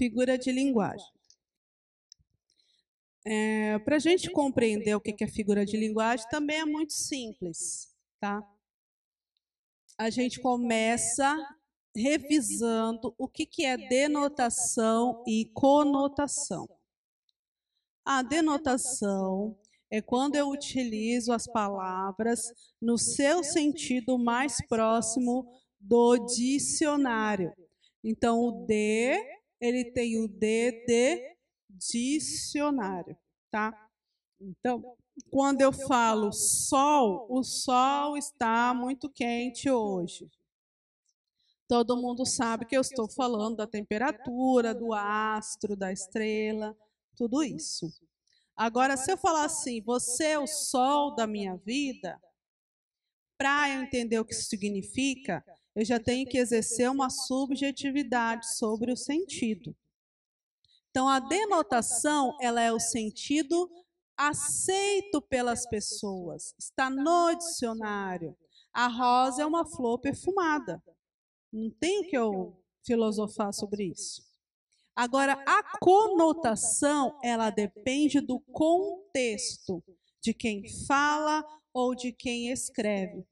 Figura de linguagem. Para a gente compreender o que é figura de linguagem, também é muito simples, tá? A gente começa revisando o que é denotação e conotação. A denotação é quando eu utilizo as palavras no seu sentido mais próximo do dicionário. Então, o D, ele tem o D de dicionário, tá? Então, quando eu falo sol, o sol está muito quente hoje. Todo mundo sabe que eu estou falando da temperatura, do astro, da estrela, tudo isso. Agora, se eu falar assim, você é o sol da minha vida, para eu entender o que isso significa, eu já tenho que exercer uma subjetividade sobre o sentido. Então, a denotação, ela é o sentido aceito pelas pessoas, está no dicionário. A rosa é uma flor perfumada. Não tem que eu filosofar sobre isso. Agora, a conotação, ela depende do contexto, de quem fala ou de quem escreve.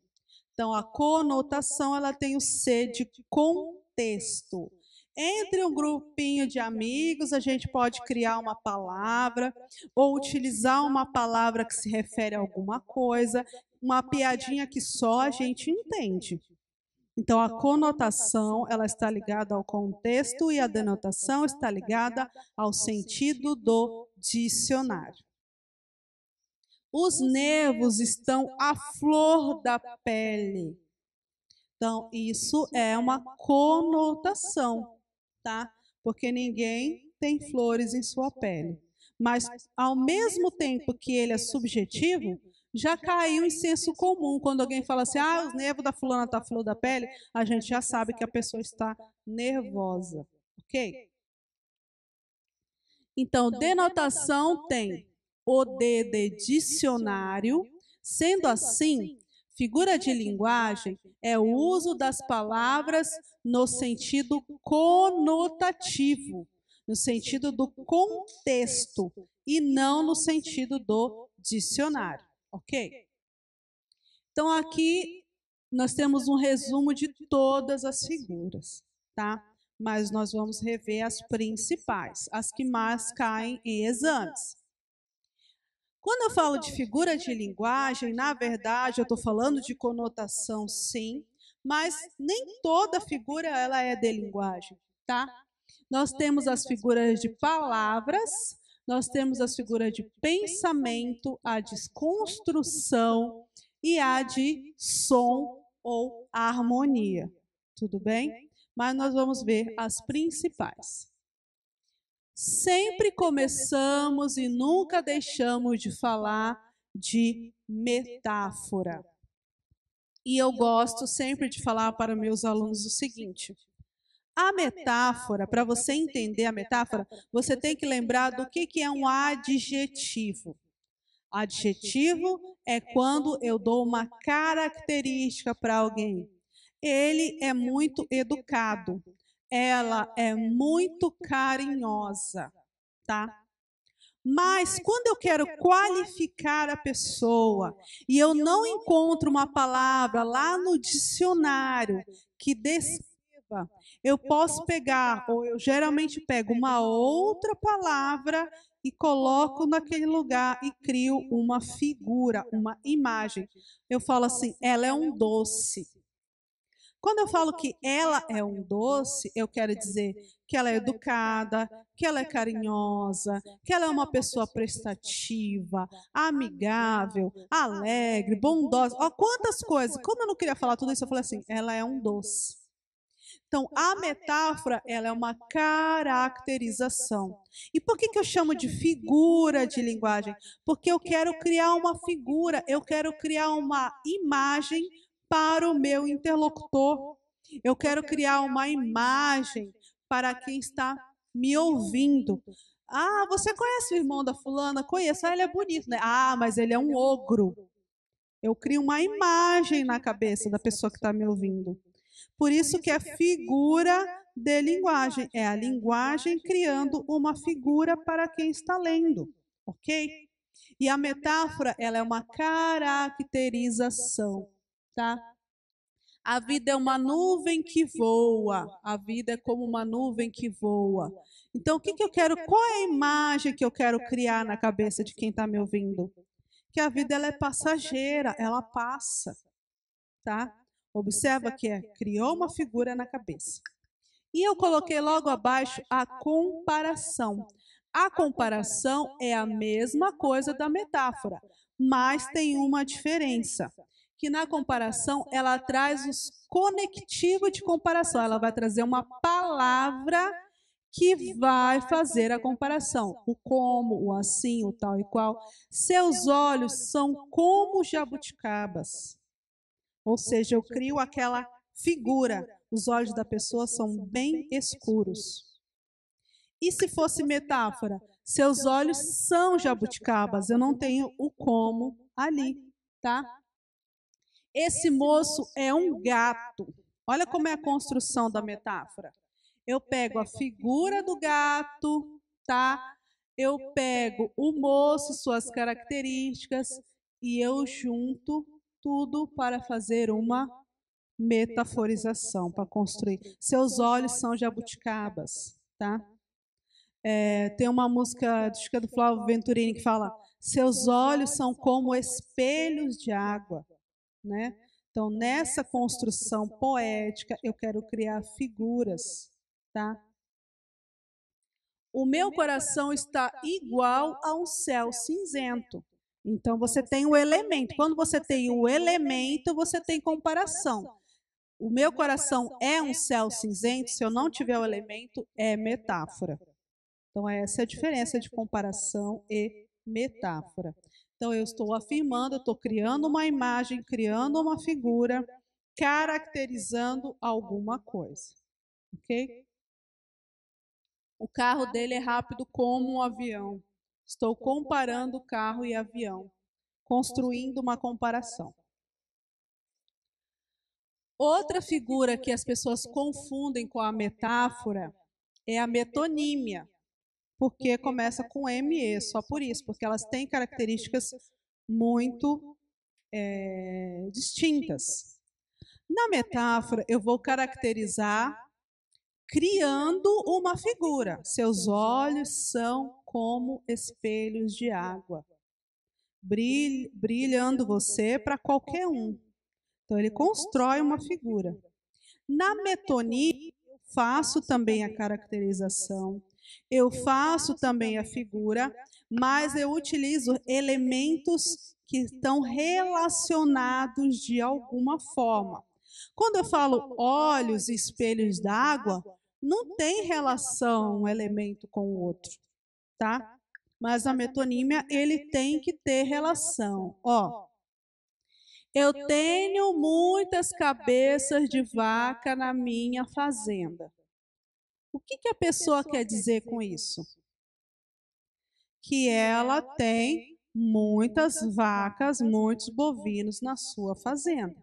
Então, a conotação, ela tem o C de contexto. Entre um grupinho de amigos, a gente pode criar uma palavra ou utilizar uma palavra que se refere a alguma coisa, uma piadinha que só a gente entende. Então, a conotação, ela está ligada ao contexto e a denotação está ligada ao sentido do dicionário. Os nervos estão à flor da pele. Então, isso é uma conotação, tá? Porque ninguém tem flores em sua pele. Mas, ao mesmo tempo que ele é subjetivo, já caiu em senso comum. Quando alguém fala assim, os nervos da fulana estão à flor da pele, a gente já sabe que a pessoa está nervosa, ok? Então, denotação tem o D de dicionário. Sendo assim, figura de linguagem é o uso das palavras no sentido conotativo, no sentido do contexto, e não no sentido do dicionário, ok? Então, aqui nós temos um resumo de todas as figuras, tá? Mas nós vamos rever as principais, as que mais caem em exames. Quando eu falo de figura de linguagem, na verdade, eu estou falando de conotação, sim, mas nem toda figura ela é de linguagem, tá? Nós temos as figuras de palavras, nós temos as figuras de pensamento, a desconstrução e a de som ou harmonia. Tudo bem? Mas nós vamos ver as principais. Sempre começamos e nunca deixamos de falar de metáfora. E eu gosto sempre de falar para meus alunos o seguinte: a metáfora, para você entender a metáfora, você tem que lembrar do que é um adjetivo. Adjetivo é quando eu dou uma característica para alguém. Ele é muito educado. Ela é muito carinhosa, tá? Mas quando eu quero qualificar a pessoa e eu não encontro uma palavra lá no dicionário que descreva, eu posso pegar, ou eu geralmente pego uma outra palavra e coloco naquele lugar e crio uma figura, uma imagem. Eu falo assim, ela é um doce. Quando eu falo que ela é um doce, eu quero dizer que ela é educada, que ela é carinhosa, que ela é uma pessoa prestativa, amigável, alegre, bondosa. Ó, quantas coisas. Como eu não queria falar tudo isso, eu falei assim, ela é um doce. Então, a metáfora, ela é uma caracterização. E por que eu chamo de figura de linguagem? Porque eu quero criar uma figura, eu quero criar uma imagem para o meu interlocutor. Eu quero criar uma imagem para quem está me ouvindo. Ah, você conhece o irmão da fulana? Conheço. Ah, ele é bonito, né? Ah, mas ele é um ogro. Eu crio uma imagem na cabeça da pessoa que está me ouvindo. Por isso que é figura de linguagem. É a linguagem criando uma figura para quem está lendo, ok? E a metáfora, ela é uma caracterização, tá? A vida é uma nuvem que voa. A vida é como uma nuvem que voa. Então, o que eu quero? Qual é a imagem que eu quero criar na cabeça de quem está me ouvindo? Que a vida ela é passageira, ela passa, tá? Observa que criou uma figura na cabeça. E eu coloquei logo abaixo a comparação. A comparação é a mesma coisa da metáfora, mas tem uma diferença. Que na comparação, ela traz os conectivos de comparação. Ela vai trazer uma palavra que vai fazer a comparação. O como, o assim, o tal e qual. Seus olhos são como jabuticabas. Ou seja, eu crio aquela figura. Os olhos da pessoa são bem escuros. E se fosse metáfora? Seus olhos são jabuticabas. Eu não tenho o como ali, tá? Esse moço é um gato. Olha como é a construção da metáfora. Eu pego a figura do gato, tá? Eu pego o moço, suas características, e eu junto tudo para fazer uma metaforização, para construir. Seus olhos são jabuticabas, tá? Tem uma música, acho que é do Flávio Venturini, que fala: seus olhos são como espelhos de água, né? Então, nessa construção poética, eu quero criar figuras, tá? O meu coração está igual a um céu cinzento. Então, você tem o elemento. Quando você tem o elemento, você tem comparação. O meu coração é um céu cinzento, se eu não tiver o elemento, é metáfora. Então, essa é a diferença de comparação e metáfora. Então, eu estou afirmando, eu estou criando uma imagem, criando uma figura, caracterizando alguma coisa. Ok? O carro dele é rápido como um avião. Estou comparando carro e avião, construindo uma comparação. Outra figura que as pessoas confundem com a metáfora é a metonímia, porque começa com ME, só por isso, porque elas têm características muito distintas. Na metáfora, eu vou caracterizar criando uma figura. Seus olhos são como espelhos de água, brilhando você para qualquer um. Então, ele constrói uma figura. Na metonímia, eu faço também a caracterização, eu faço também a figura, mas eu utilizo elementos que estão relacionados de alguma forma. Quando eu falo olhos e espelhos d'água, não tem relação um elemento com o outro, tá? Mas a metonímia, ele tem que ter relação. Ó, eu tenho muitas cabeças de vaca na minha fazenda. O que a pessoa quer dizer com isso? Que ela tem muitas vacas, muitos bovinos na sua fazenda.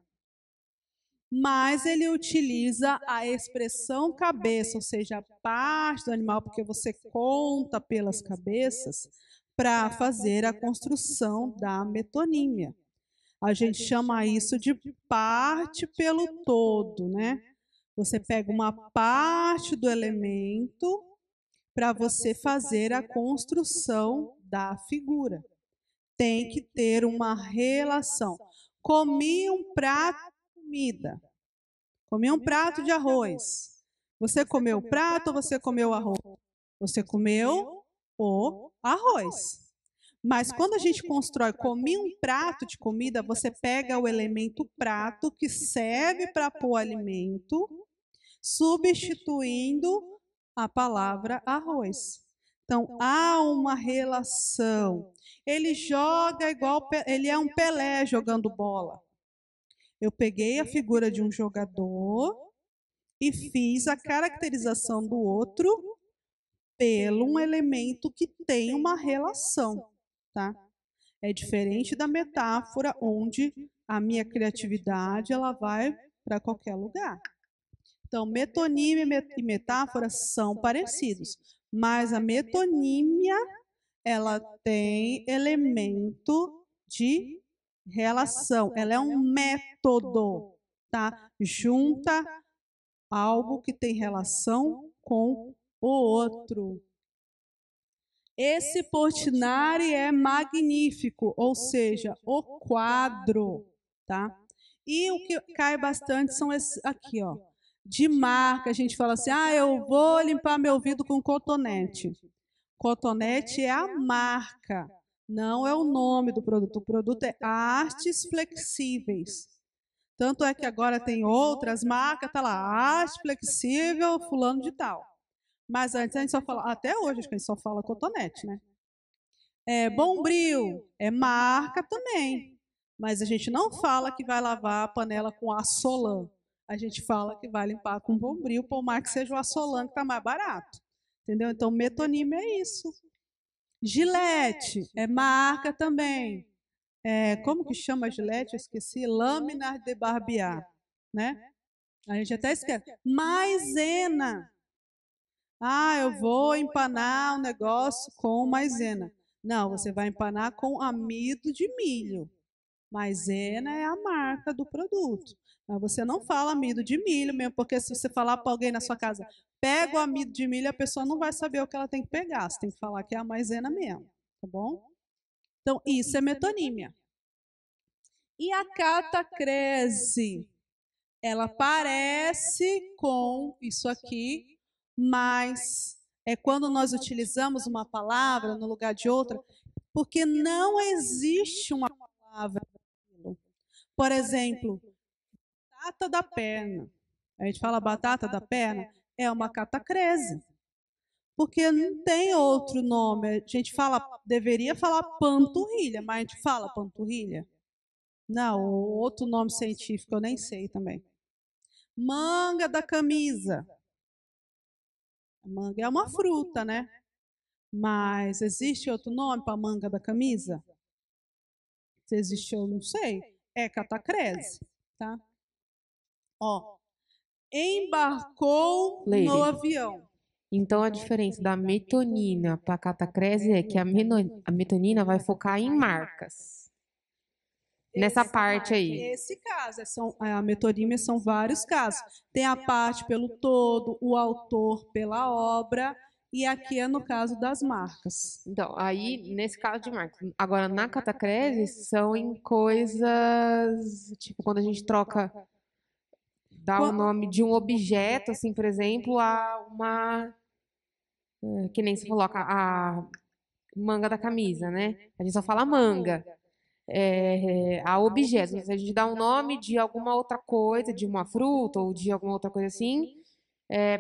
Mas ele utiliza a expressão cabeça, ou seja, a parte do animal, porque você conta pelas cabeças, para fazer a construção da metonímia. A gente chama isso de parte pelo todo, né? Você pega uma parte do elemento para você fazer a construção da figura. Tem que ter uma relação. Comi um prato de comida. Comi um prato de arroz. Você comeu o prato ou você comeu o arroz? Você comeu o arroz. Mas quando a gente constrói, comi um prato de comida, você pega o elemento prato, que serve para pôr alimento, substituindo a palavra arroz. Então, há uma relação. Ele joga igual, ele é um Pelé jogando bola. Eu peguei a figura de um jogador e fiz a caracterização do outro pelo um elemento que tem uma relação, tá? É diferente da metáfora, onde a minha criatividade ela vai para qualquer lugar. Então, metonímia e metáfora são parecidos, mas a metonímia, ela tem elemento de relação, ela é um método, tá? Junta algo que tem relação com o outro. Esse Portinari é magnífico, ou seja, o quadro, tá? E o que cai bastante são esses aqui, ó. De marca, a gente fala assim, eu vou limpar meu vidro com cotonete. Cotonete é a marca, não é o nome do produto. O produto é Artes Flexíveis. Tanto é que agora tem outras marcas, tá lá, Arte Flexível, fulano de tal. Mas antes a gente só fala, até hoje acho que a gente só fala cotonete, né? Bombril é marca também, mas a gente não fala que vai lavar a panela com Assolan. A gente fala que vai limpar com Bombril, por mais que seja o Assolan que está mais barato. Entendeu? Então, metonímia é isso. Gillette é marca também. Como que chama a Gillette? Eu esqueci. Lâminas de barbear, né? A gente até esquece. Maisena. Eu vou empanar o negócio com maisena. Não, você vai empanar com amido de milho. Maisena é a marca do produto. Mas você não fala amido de milho mesmo, porque se você falar para alguém na sua casa, pega o amido de milho, a pessoa não vai saber o que ela tem que pegar. Você tem que falar que é a maisena mesmo, tá bom? Então, isso é metonímia. E a catacrese? Ela parece com isso aqui, mas é quando nós utilizamos uma palavra no lugar de outra, porque não existe uma palavra. Por exemplo, batata da perna. A gente fala batata da perna, é uma catacrese. Porque não tem outro nome. A gente deveria falar panturrilha, mas a gente fala panturrilha? Não, outro nome científico eu nem sei também. Manga da camisa. A manga é uma fruta, né? Mas existe outro nome para manga da camisa? Se existe, eu não sei. É catacrese, tá? Ó, embarcou no avião. Então, a diferença da metonina para a catacrese é que a metonina vai focar em marcas. Nessa parte aí. Esse caso, a metonímia são vários casos. Tem a parte pelo todo, o autor pela obra, e aqui é no caso das marcas. Então, aí, nesse caso de marcas. Agora, na catacrese, são em coisas, tipo, quando a gente troca, dá o nome de um objeto, assim, por exemplo, a uma, que nem você falou, a manga da camisa, né? A gente só fala manga. A objetos. A gente dá um nome de alguma outra coisa, de uma fruta ou de alguma outra coisa assim,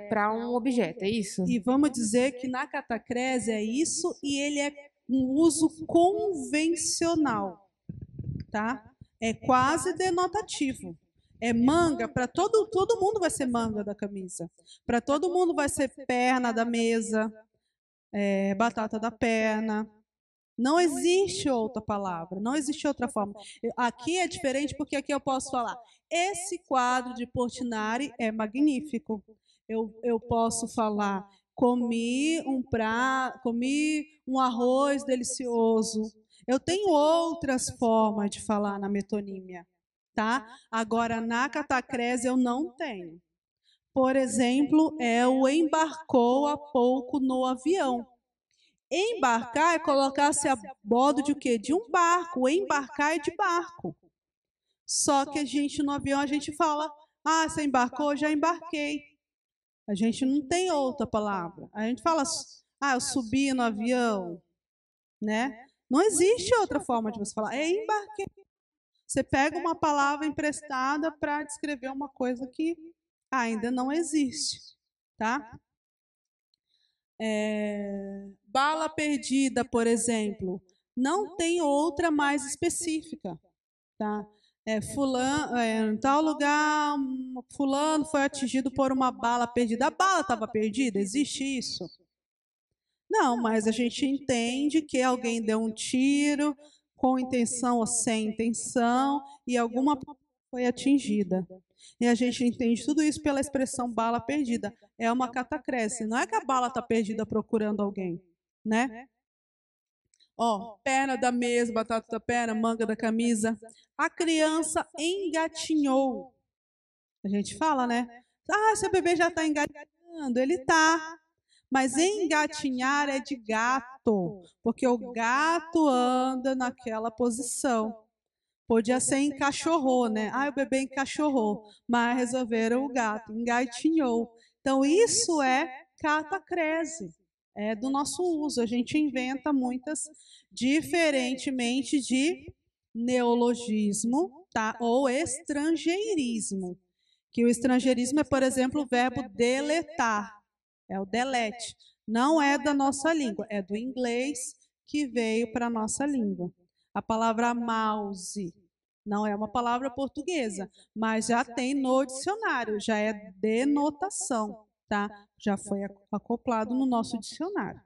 para um objeto, é isso? E vamos dizer que na catacrese é isso, e ele é um uso convencional, tá? É quase denotativo. É manga, para todo mundo vai ser manga da camisa. Para todo mundo vai ser perna da mesa, batata da perna. Não existe outra palavra, não existe outra forma. Aqui é diferente porque aqui eu posso falar, esse quadro de Portinari é magnífico. Eu posso falar, comi um arroz delicioso. Eu tenho outras formas de falar na metonímia, tá? Agora, na catacrese eu não tenho. Por exemplo, o embarcou há pouco no avião. Embarcar é colocar-se a bordo de o quê? De um barco. Embarcar é de barco. Só que a gente, no avião, a gente fala, você embarcou? Já embarquei. A gente não tem outra palavra. A gente fala, eu subi no avião, né? Não existe outra forma de você falar. Embarquei. Você pega uma palavra emprestada para descrever uma coisa que ainda não existe, tá? Bala perdida, por exemplo, não tem outra mais específica, tá? Fulano, em tal lugar, fulano foi atingido por uma bala perdida. A bala estava perdida? Existe isso? Não, mas a gente entende que alguém deu um tiro com intenção ou sem intenção e alguma foi atingida. E a gente entende tudo isso pela expressão bala perdida. É uma catacrese. Não é que a bala está perdida procurando alguém, né? Ó, perna da mesa, batata da perna, manga da camisa. A criança engatinhou. A gente fala, né? Ah, seu bebê já está engatinhando. Ele está. Mas engatinhar é de gato, porque o gato anda naquela posição. Podia ser encachorrou, né? Ah, o bebê encachorrou, mas resolveram o gato, engatinhou. Então, isso é catacrese, é do nosso uso. A gente inventa muitas, diferentemente de neologismo, tá? Ou estrangeirismo. Que o estrangeirismo é, por exemplo, o verbo deletar, é o delete. Não é da nossa língua, é do inglês que veio para a nossa língua. A palavra mouse não é uma palavra portuguesa, mas já tem no dicionário, já é denotação, tá? Já foi acoplado no nosso dicionário.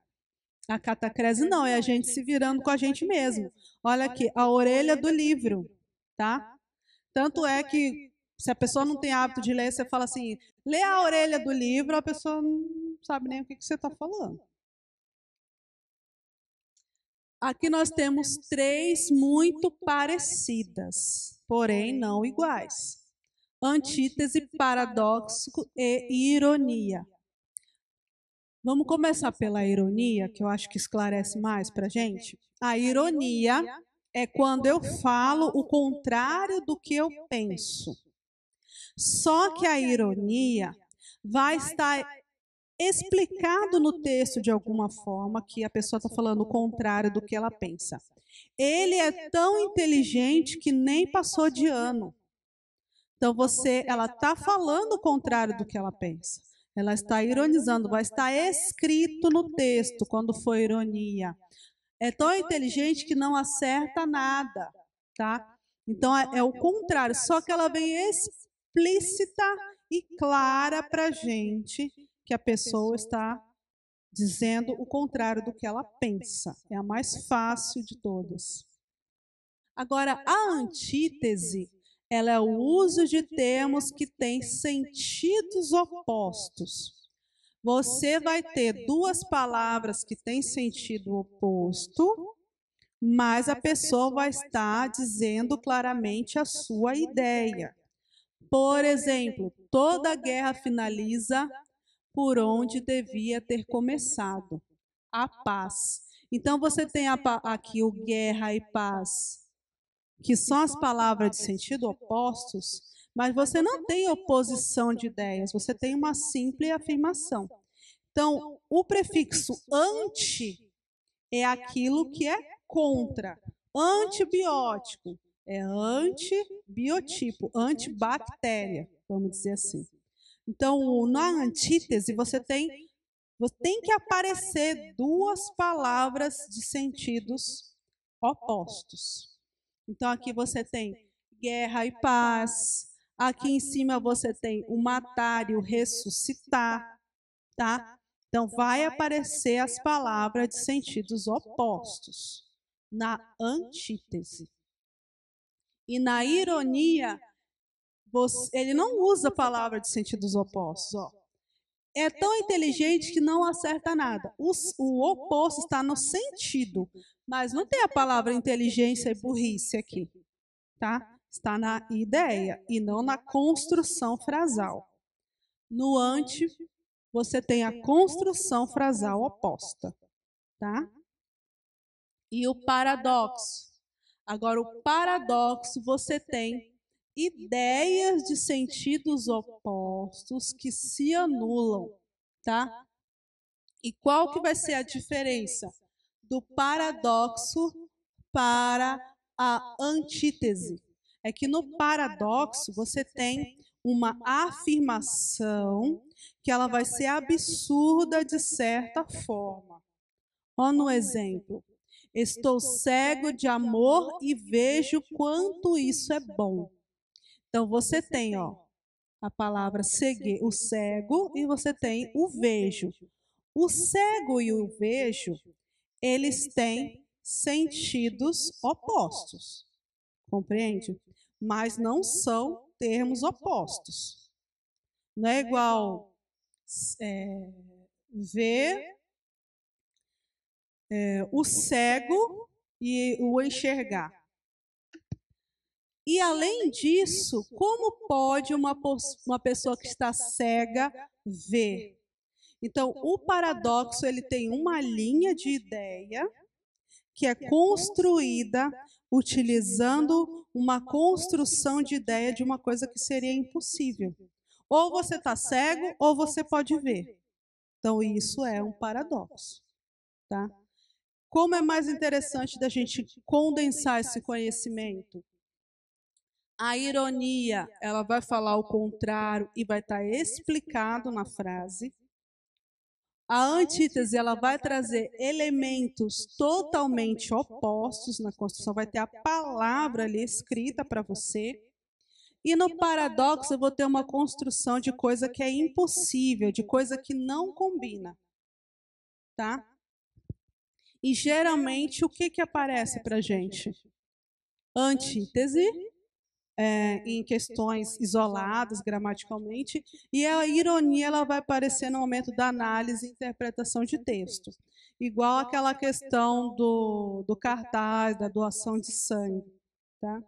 A catacrese não, é a gente se virando com a gente mesmo. Olha aqui, a orelha do livro, tá? Tanto é que se a pessoa não tem hábito de ler, você fala assim, lê a orelha do livro, a pessoa não sabe nem o que você está falando. Aqui nós temos três muito parecidas, porém não iguais. Antítese, paradoxo e ironia. Vamos começar pela ironia, que eu acho que esclarece mais para a gente. A ironia é quando eu falo o contrário do que eu penso. Só que a ironia vai estar explicado no texto de alguma forma que a pessoa está falando o contrário do que ela pensa. Ele é tão inteligente que nem passou de ano. Então ela está falando o contrário do que ela pensa. Ela está ironizando, vai estar escrito no texto quando for ironia. É tão inteligente que não acerta nada, tá? Então é o contrário, só que ela vem explícita e clara para a gente que a pessoa está dizendo o contrário do que ela pensa. É a mais fácil de todas. Agora, a antítese, ela é o uso de termos que têm sentidos opostos. Você vai ter duas palavras que têm sentido oposto, mas a pessoa vai estar dizendo claramente a sua ideia. Por exemplo, toda guerra finaliza por onde devia ter começado, a paz. Então você tem aqui o guerra e paz, que são as palavras de sentido opostos, mas você não tem oposição de ideias, você tem uma simples afirmação. Então, o prefixo anti é aquilo que é contra. Antibiótico é antibiotipo, antibactéria, vamos dizer assim. Então, na antítese, você tem que aparecer duas palavras de sentidos opostos. Então, aqui você tem guerra e paz. Aqui em cima você tem o matar e o ressuscitar, tá? Então, vai aparecer as palavras de sentidos opostos na antítese. E na ironia, ele não usa a palavra de sentidos opostos. Ó. É tão inteligente que não acerta nada. O oposto está no sentido, mas não tem a palavra inteligência e burrice aqui. Tá? Está na ideia e não na construção frasal. No anti, você tem a construção frasal oposta. Tá? E o paradoxo. Agora, o paradoxo, você tem ideias de sentidos opostos que se anulam, tá? E qual que vai ser a diferença do paradoxo para a antítese? É que no paradoxo você tem uma afirmação que ela vai ser absurda de certa forma. Olha no exemplo. Estou cego de amor e vejo quanto isso é bom. Então, você tem a palavra cegue, o cego, e você tem o vejo. O cego e o vejo, eles têm sentidos opostos, compreende? Mas não são termos opostos. Não é igual ver o cego e o enxergar. E, além disso, como pode uma pessoa que está cega ver? Então, o paradoxo ele tem uma linha de ideia que é construída utilizando uma construção de ideia de uma coisa que seria impossível. Ou você está cego, ou você pode ver. Então, isso é um paradoxo. Tá? Como é mais interessante da gente condensar esse conhecimento? A ironia, ela vai falar o contrário e vai estar explicado na frase. A antítese, ela vai trazer elementos totalmente opostos na construção, vai ter a palavra ali escrita para você. E no paradoxo, eu vou ter uma construção de coisa que é impossível, de coisa que não combina. Tá? E geralmente, o que aparece para a gente? Antítese, em questões isoladas gramaticalmente, e a ironia ela vai aparecer no momento da análise e interpretação de texto. Igual aquela questão do cartaz, da doação de sangue. Tá?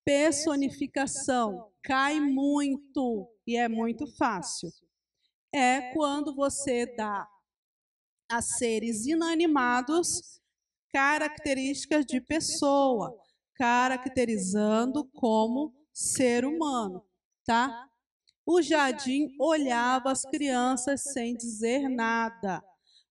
Personificação cai muito e é muito fácil. É quando você dá a seres inanimados características de pessoa, caracterizando como ser humano, tá? O Jardim olhava as crianças sem dizer nada.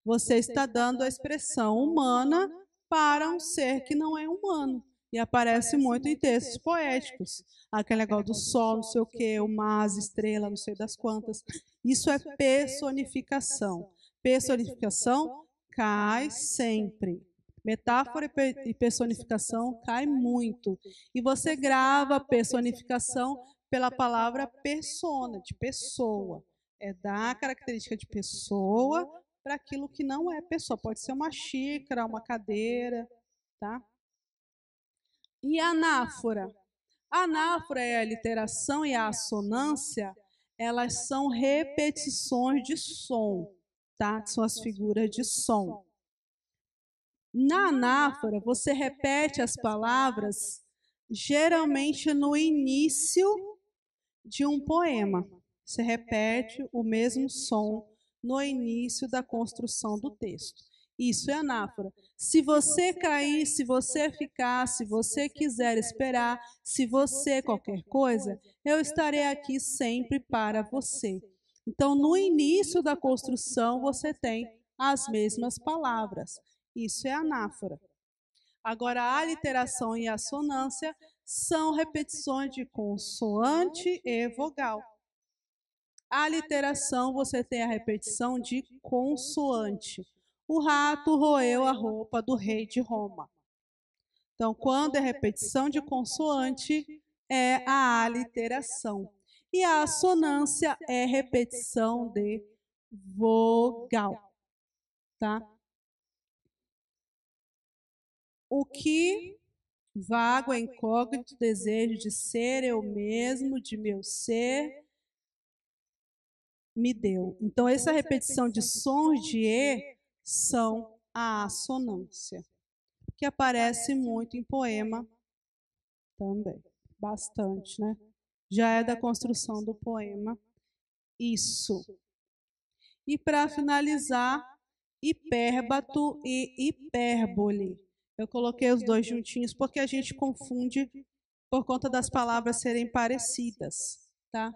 Você está dando a expressão humana para um ser que não é humano. E aparece muito em textos poéticos. Aquele negócio do sol, não sei o quê, o mar, as estrelas, não sei das quantas. Isso é personificação. Personificação cai sempre. Metáfora e personificação cai muito. E você grava personificação pela palavra persona, de pessoa. É dar a característica de pessoa para aquilo que não é pessoa. Pode ser uma xícara, uma cadeira, tá? E a anáfora? A anáfora é a literação e a assonância, elas são repetições de som, tá? São as figuras de som. Na anáfora, você repete as palavras geralmente no início de um poema. Você repete o mesmo som no início da construção do texto. Isso é anáfora. Se você cair, se você ficar, se você quiser esperar, se você qualquer coisa, eu estarei aqui sempre para você. Então, no início da construção, você tem as mesmas palavras. Isso é anáfora. Agora, a aliteração e a assonância são repetições de consoante e vogal. A aliteração, você tem a repetição de consoante. O rato roeu a roupa do rei de Roma. Então, quando é repetição de consoante, é a aliteração. E a assonância é repetição de vogal. Tá? O que vago é incógnito, desejo de ser eu mesmo, de meu ser, me deu. Então, essa repetição de sons de E são a assonância, que aparece muito em poema também, bastante, né? Já é da construção do poema, isso. E para finalizar, hipérbato e hipérbole. Eu coloquei os dois juntinhos porque a gente confunde por conta das palavras serem parecidas, tá?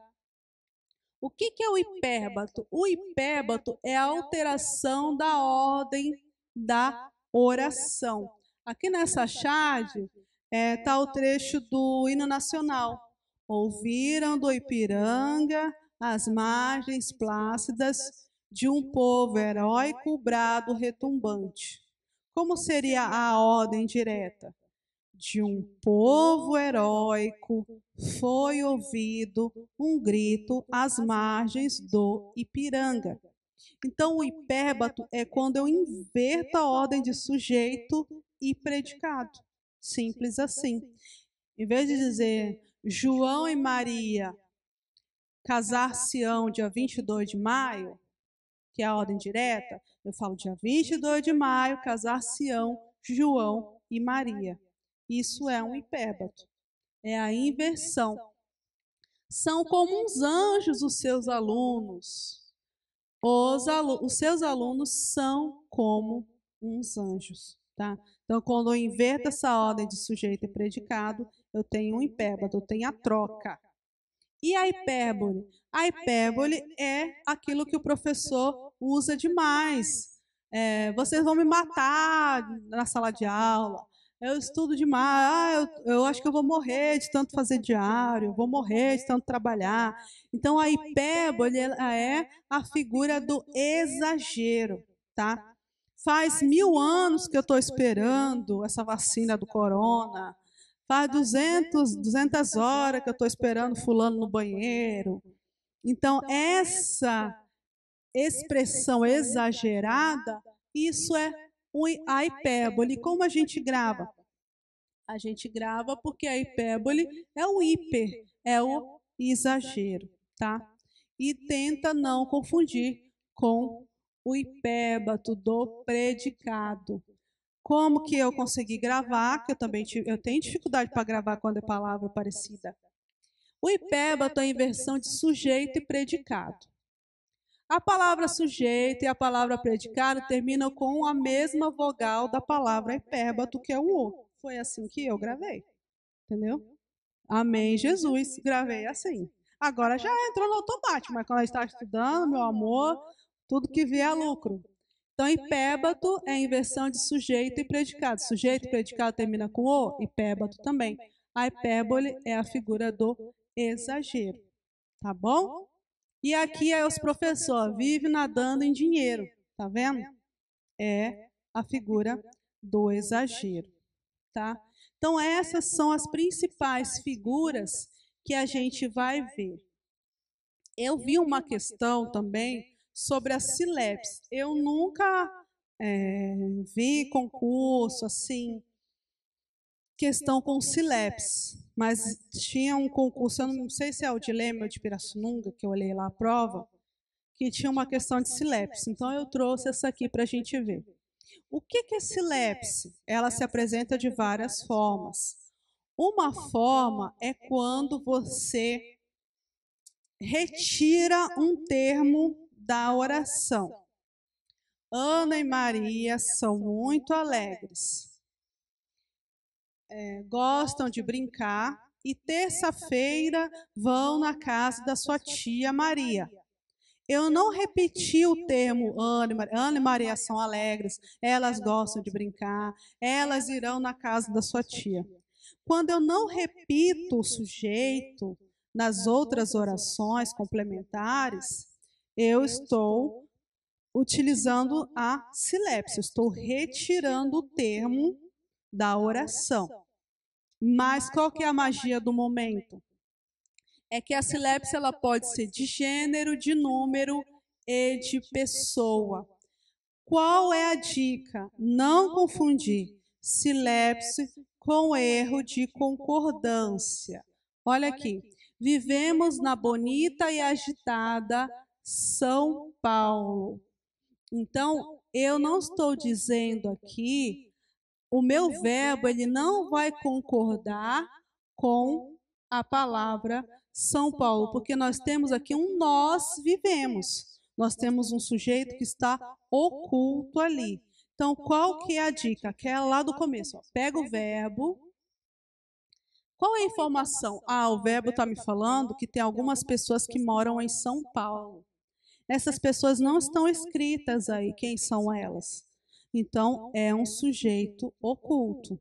O que é o hipérbato? O hipérbato é a alteração da ordem da oração. Aqui nessa charge está o trecho do hino nacional. Ouviram do Ipiranga as margens plácidas de um povo heróico brado retumbante. Como seria a ordem direta? De um povo heróico foi ouvido um grito às margens do Ipiranga. Então, o hipérbato é quando eu inverto a ordem de sujeito e predicado. Simples assim. Em vez de dizer João e Maria casar-se-ão dia 22 de maio, que é a ordem direta, eu falo dia 22 de maio, casar-se-ão João e Maria. Isso é um hipérbato. É a inversão. São como uns anjos os seus alunos. Os seus alunos são como uns anjos, tá? Então, quando eu inverto essa ordem de sujeito e predicado, eu tenho um hipérbole, eu tenho a troca. E a hipérbole? A hipérbole é aquilo que o professor usa demais. Vocês vão me matar na sala de aula. Eu estudo demais. Eu acho que eu vou morrer de tanto fazer diário. Vou morrer de tanto trabalhar. Então, a hipérbole é a figura do exagero, tá? Faz 1000 anos que eu estou esperando essa vacina do corona. Faz 200 horas que eu estou esperando fulano no banheiro. Então, essa expressão exagerada, isso é a hipérbole. Como a gente grava? A gente grava porque a hipérbole é o hiper, é o exagero, tá? E tenta não confundir com o hipérbato do predicado. Como que eu consegui gravar, que eu tenho dificuldade para gravar quando é palavra parecida. O hipérbato é a inversão de sujeito e predicado. A palavra sujeito e a palavra predicado terminam com a mesma vogal da palavra hipérbato, que é o O. Foi assim que eu gravei, entendeu? Amém, Jesus, gravei assim. Agora já entrou no automático, mas quando a gente está estudando, meu amor, tudo que vier é lucro. Então, hipérbato é a inversão de sujeito e predicado. Sujeito e predicado termina com o, hipérbato também. A hipérbole é a figura do exagero, tá bom? E aqui é os professores, vive nadando em dinheiro, tá vendo? É a figura do exagero, tá? Então, essas são as principais figuras que a gente vai ver. Eu vi uma questão também sobre a silepse. Eu nunca vi concurso, assim, questão com silepse, mas tinha um concurso, eu não sei se é o Dilema ou de Pirassununga, que eu olhei lá a prova, que tinha uma questão de silepse. Então, eu trouxe essa aqui para a gente ver. O que é silepse? Ela se apresenta de várias formas. Uma forma é quando você retira um termo da oração. Ana e Maria são muito alegres. Gostam de brincar e terça-feira vão na casa da sua tia Maria. Eu não repeti o termo Ana e Maria são alegres, elas gostam de brincar, elas irão na casa da sua tia. Quando eu não repito o sujeito nas outras orações complementares, eu estou utilizando a silepse, estou retirando o termo da oração. Mas qual que é a magia do momento? É que a silepse ela pode ser de gênero, de número e de pessoa. Qual é a dica? Não confundir silepse com erro de concordância. Olha aqui. Vivemos na bonita e agitada São Paulo. Então, eu não estou dizendo aqui, o meu verbo ele não vai concordar com a palavra São Paulo, porque nós temos aqui um nós vivemos. Nós temos um sujeito que está oculto ali. Então, qual que é a dica? Aquela lá do começo. Ó. Pega o verbo. Qual é a informação? Ah, o verbo está me falando que tem algumas pessoas que moram em São Paulo. Essas pessoas não estão escritas aí. Quem são elas? Então, é um sujeito oculto.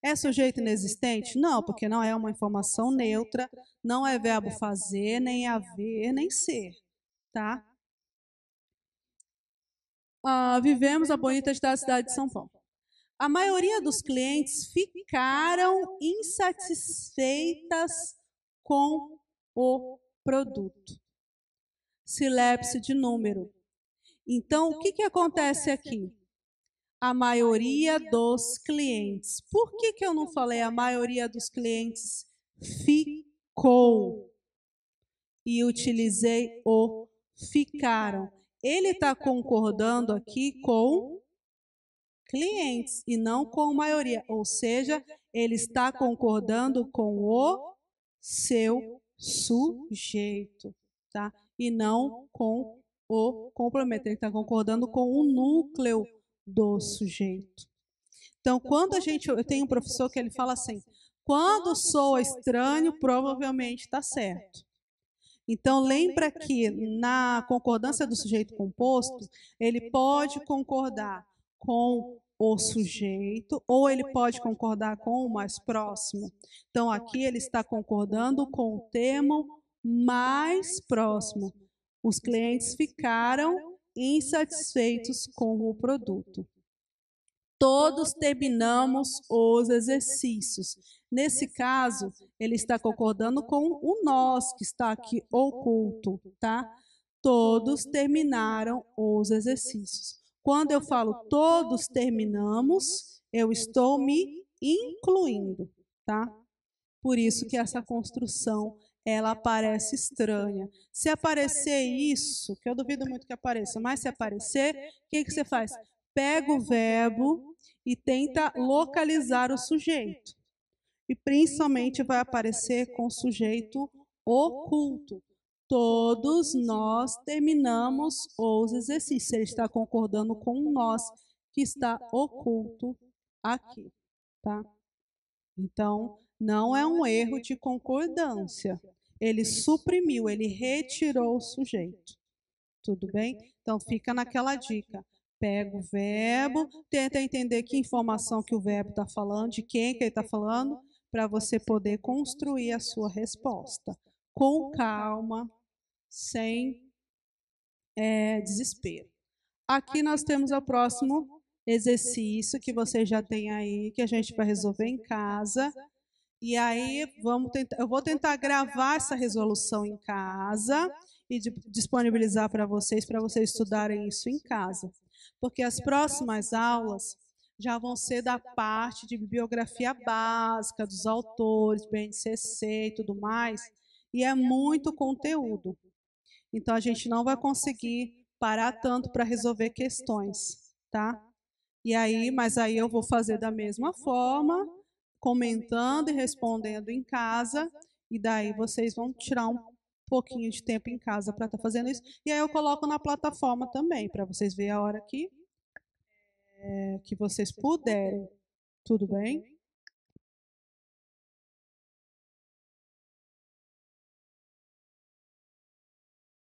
É sujeito inexistente? Não, porque não é uma informação neutra, não é verbo fazer, nem haver, nem ser, tá? Vivemos a bonita cidade de São Paulo. A maioria dos clientes ficaram insatisfeitas com o produto. Silepse de número. Então, o que acontece aqui? a maioria dos clientes. Por que que eu não falei a maioria dos clientes ficou? E utilizei o ficaram. Ele está concordando aqui com clientes e não com maioria. Ou seja, ele está concordando com o seu sujeito, tá? E não com o complemento. Ele está concordando com o núcleo do sujeito. Então, quando eu tenho um professor que ele fala assim, quando soa estranho, provavelmente está certo. Então, lembra que na concordância do sujeito composto, ele pode concordar com o sujeito ou ele pode concordar com o mais próximo. Então, aqui ele está concordando com o termo mais próximo. Os clientes ficaram insatisfeitos com o produto. Todos terminamos os exercícios. Nesse caso, ele está concordando com o nós, que está aqui oculto, tá? Todos terminaram os exercícios. Quando eu falo todos terminamos, eu estou me incluindo, tá? Por isso que essa construção, ela parece estranha. Se aparecer isso, que eu duvido muito que apareça, mas se aparecer, o que você faz? Pega o verbo e tenta localizar o sujeito. E principalmente vai aparecer com o sujeito oculto. Todos nós terminamos os exercícios. Ele está concordando com o nós que está oculto aqui, tá? Então, não é um erro de concordância. Ele suprimiu, ele retirou o sujeito. Tudo bem? Então, fica naquela dica. Pega o verbo, tenta entender que informação que o verbo está falando, de quem que ele está falando, para você poder construir a sua resposta. Com calma, sem desespero. Aqui nós temos o próximo exercício que você já tem aí, que a gente vai resolver em casa. E aí, eu vou tentar gravar essa resolução em casa e disponibilizar para vocês estudarem isso em casa. Porque as próximas aulas já vão ser da parte de bibliografia básica, dos autores, BNCC e tudo mais, e é muito conteúdo. Então, a gente não vai conseguir parar tanto para resolver questões, tá? E aí, mas aí eu vou fazer da mesma forma, comentando e respondendo em casa, e daí vocês vão tirar um pouquinho de tempo em casa para estar fazendo isso. E aí eu coloco na plataforma também, para vocês verem a hora que vocês puderem. Tudo bem?